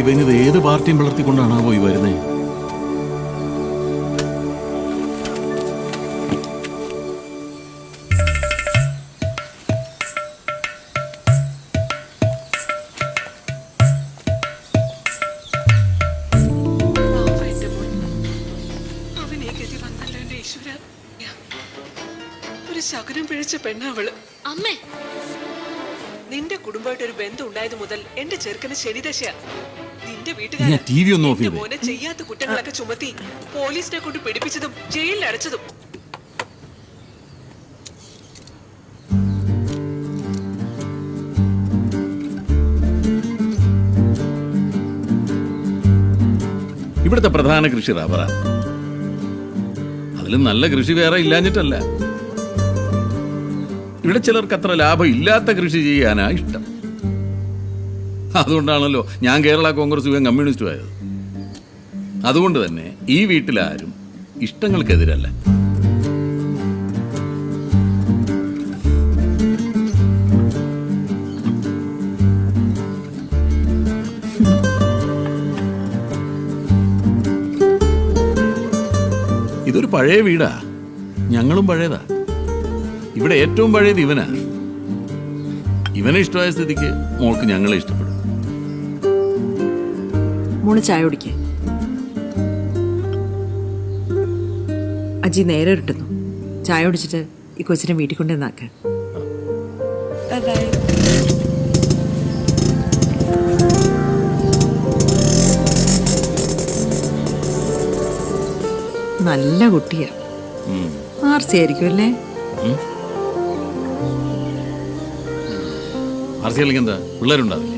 ഇവനിത് ഏത് പാർട്ടിയും വളർത്തിക്കൊണ്ടാണോ പോയി വരുന്നേ? ശകുനം പിഴച്ച പെണ്ണവള്. അമ്മേ, നിന്റെ കുടുംബമായിട്ട് ഒരു ബന്ധം ഉണ്ടായത് മുതൽ എന്റെ ചെറുക്കന് ശനിദശയാ. നിന്റെ വീട്ടുകാരൻ മോനെ ചെയ്യാത്ത കുറ്റങ്ങളൊക്കെ ചുമത്തി പോലീസിനെ കൊണ്ട് പിടിപ്പിച്ചതും ജയിലിൽ അടച്ചതും. ഇവിടുത്തെ പ്രധാന കൃഷി റബ്ബറാ. അതിലും നല്ല കൃഷി വേറെ ഇല്ലാഞ്ഞിട്ടല്ല. ഇവിടെ ചിലർക്ക് അത്ര ലാഭം ഇല്ലാത്ത കൃഷി ചെയ്യാനാ ഇഷ്ടം. അതുകൊണ്ടാണല്ലോ ഞാൻ കേരള കോൺഗ്രസ് കമ്മ്യൂണിസ്റ്റും ആയത്. അതുകൊണ്ട് തന്നെ ഈ വീട്ടിലാരും ഇഷ്ടങ്ങൾക്കെതിരല്ല. ഇതൊരു പഴയ വീടാ, ഞങ്ങളും പഴയതാ. ഇവിടെ ഏറ്റവും പഴയത് ഇവനാ. ഇവനെ ഇഷ്ടമായ സ്ഥിതിക്ക് മോൾക്ക് ഞങ്ങളെ ഇഷ്ടപ്പെടും. മോള് ചായ കുടിക്കേ. അജി നേരെ ഇട്ടുന്നു. ചായ കുടിച്ചിട്ട് ഈ കൊച്ചിനെ വീട്ടിൽ കൊണ്ടുവന്നാക്ക. നല്ല കുട്ടിയാ. ആർസി ആയിരിക്കും അല്ലേ? ആർസിയിലേക്ക് എന്താ പിള്ളേരുണ്ടാവും?